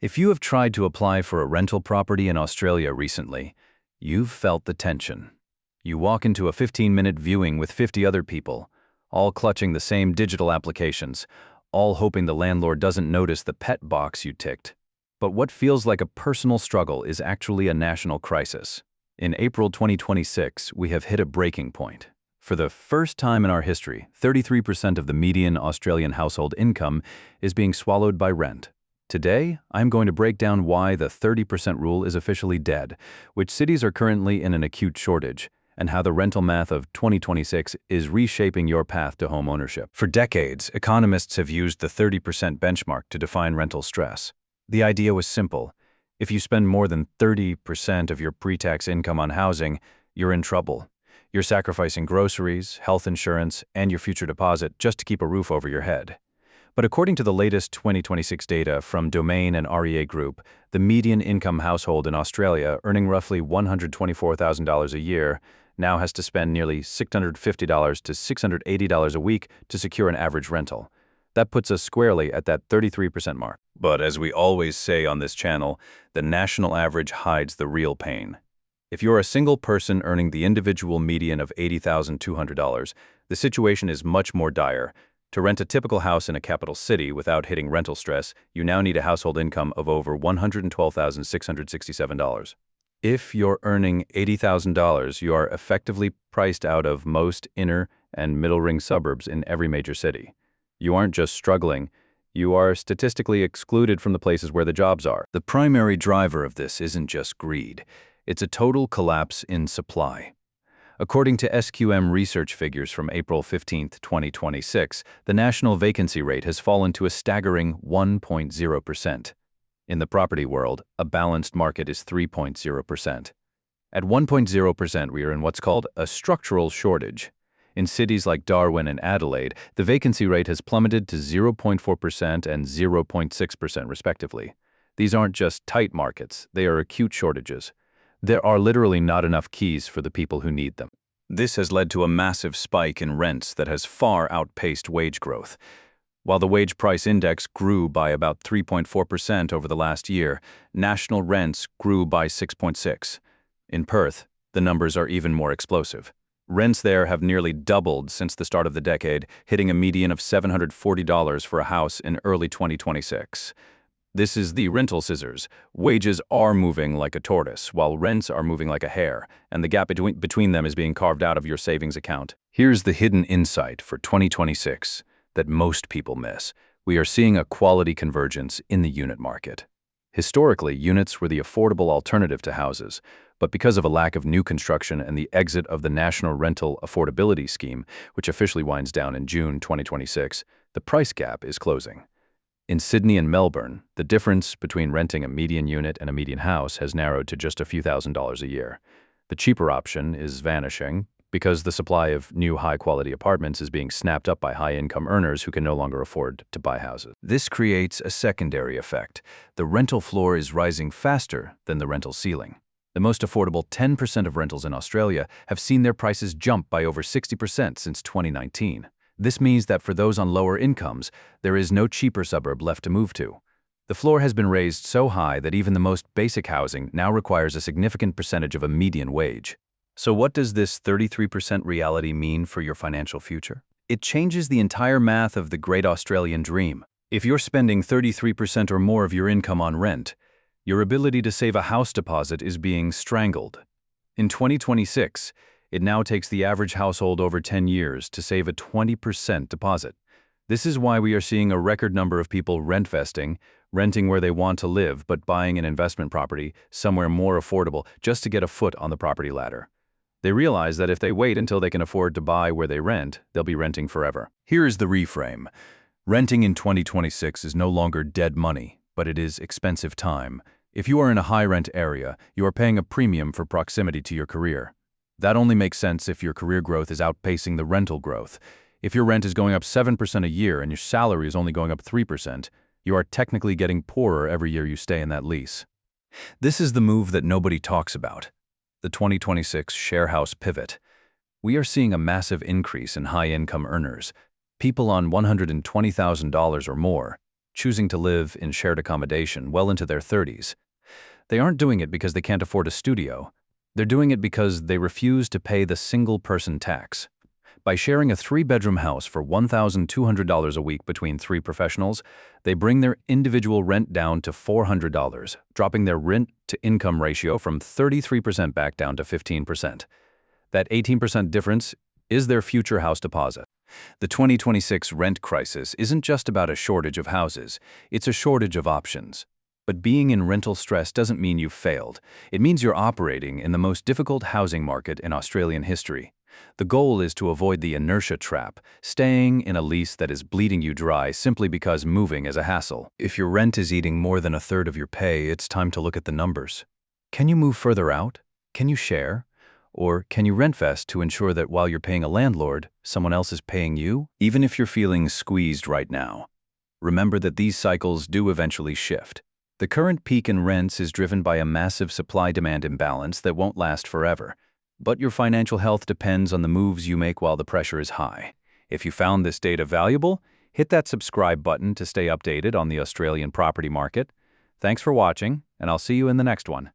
If you have tried to apply for a rental property in Australia recently, you've felt the tension. You walk into a 15-minute viewing with 50 other people, all clutching the same digital applications, all hoping the landlord doesn't notice the pet box you ticked. But what feels like a personal struggle is actually a national crisis. In April 2026, we have hit a breaking point. For the first time in our history, 33% of the median Australian household income is being swallowed by rent. Today, I'm going to break down why the 30% rule is officially dead, which cities are currently in an acute shortage, and how the rental math of 2026 is reshaping your path to home ownership. For decades, economists have used the 30% benchmark to define rental stress. The idea was simple. If you spend more than 30% of your pre-tax income on housing, you're in trouble. You're sacrificing groceries, health insurance, and your future deposit just to keep a roof over your head. But according to the latest 2026 data from Domain and REA Group, the median income household in Australia earning roughly $124,000 a year now has to spend nearly $650 to $680 a week to secure an average rental. That puts us squarely at that 33% mark. But as we always say on this channel, the national average hides the real pain. If you're a single person earning the individual median of $80,200, the situation is much more dire. To rent a typical house in a capital city without hitting rental stress, you now need a household income of over $112,667. If you're earning $80,000, you are effectively priced out of most inner and middle-ring suburbs in every major city. You aren't just struggling, you are statistically excluded from the places where the jobs are. The primary driver of this isn't just greed, it's a total collapse in supply. According to SQM Research figures from April 15, 2026, the national vacancy rate has fallen to a staggering 1.0%. In the property world, a balanced market is 3.0%. At 1.0%, we are in what's called a structural shortage. In cities like Darwin and Adelaide, the vacancy rate has plummeted to 0.4% and 0.6% respectively. These aren't just tight markets, they are acute shortages. There are literally not enough keys for the people who need them. This has led to a massive spike in rents that has far outpaced wage growth. While the wage price index grew by about 3.4% over the last year, national rents grew by 6.6%. In Perth, the numbers are even more explosive. Rents there have nearly doubled since the start of the decade, hitting a median of $740 for a house in early 2026. This is the rental scissors. Wages are moving like a tortoise, while rents are moving like a hare, and the gap between them is being carved out of your savings account. Here's the hidden insight for 2026 that most people miss. We are seeing a quality convergence in the unit market. Historically, units were the affordable alternative to houses, but because of a lack of new construction and the exit of the National Rental Affordability Scheme, which officially winds down in June 2026, the price gap is closing. In Sydney and Melbourne, the difference between renting a median unit and a median house has narrowed to just a few $1,000s a year. The cheaper option is vanishing because the supply of new high-quality apartments is being snapped up by high-income earners who can no longer afford to buy houses. This creates a secondary effect. The rental floor is rising faster than the rental ceiling. The most affordable 10% of rentals in Australia have seen their prices jump by over 60% since 2019. This means that for those on lower incomes, there is no cheaper suburb left to move to. The floor has been raised so high that even the most basic housing now requires a significant percentage of a median wage. So what does this 33% reality mean for your financial future? It changes the entire math of the great Australian dream. If you're spending 33% or more of your income on rent, your ability to save a house deposit is being strangled. In 2026, it now takes the average household over 10 years to save a 20% deposit. This is why we are seeing a record number of people rentvesting, renting where they want to live but buying an investment property somewhere more affordable just to get a foot on the property ladder. They realize that if they wait until they can afford to buy where they rent, they'll be renting forever. Here is the reframe. Renting in 2026 is no longer dead money, but it is expensive time. If you are in a high-rent area, you are paying a premium for proximity to your career. That only makes sense if your career growth is outpacing the rental growth. If your rent is going up 7% a year and your salary is only going up 3%, you are technically getting poorer every year you stay in that lease. This is the move that nobody talks about. The 2026 Sharehouse Pivot. We are seeing a massive increase in high-income earners, people on $120,000 or more, choosing to live in shared accommodation well into their 30s. They aren't doing it because they can't afford a studio. They're doing it because they refuse to pay the single-person tax. By sharing a 3-bedroom house for $1,200 a week between 3 professionals, they bring their individual rent down to $400, dropping their rent-to-income ratio from 33% back down to 15%. That 18% difference is their future house deposit. The 2026 rent crisis isn't just about a shortage of houses, it's a shortage of options. But being in rental stress doesn't mean you've failed. It means you're operating in the most difficult housing market in Australian history. The goal is to avoid the inertia trap, staying in a lease that is bleeding you dry simply because moving is a hassle. If your rent is eating more than a third of your pay, it's time to look at the numbers. Can you move further out? Can you share? Or can you rentvest to ensure that while you're paying a landlord, someone else is paying you? Even if you're feeling squeezed right now, remember that these cycles do eventually shift. The current peak in rents is driven by a massive supply-demand imbalance that won't last forever. But your financial health depends on the moves you make while the pressure is high. If you found this data valuable, hit that subscribe button to stay updated on the Australian property market. Thanks for watching, and I'll see you in the next one.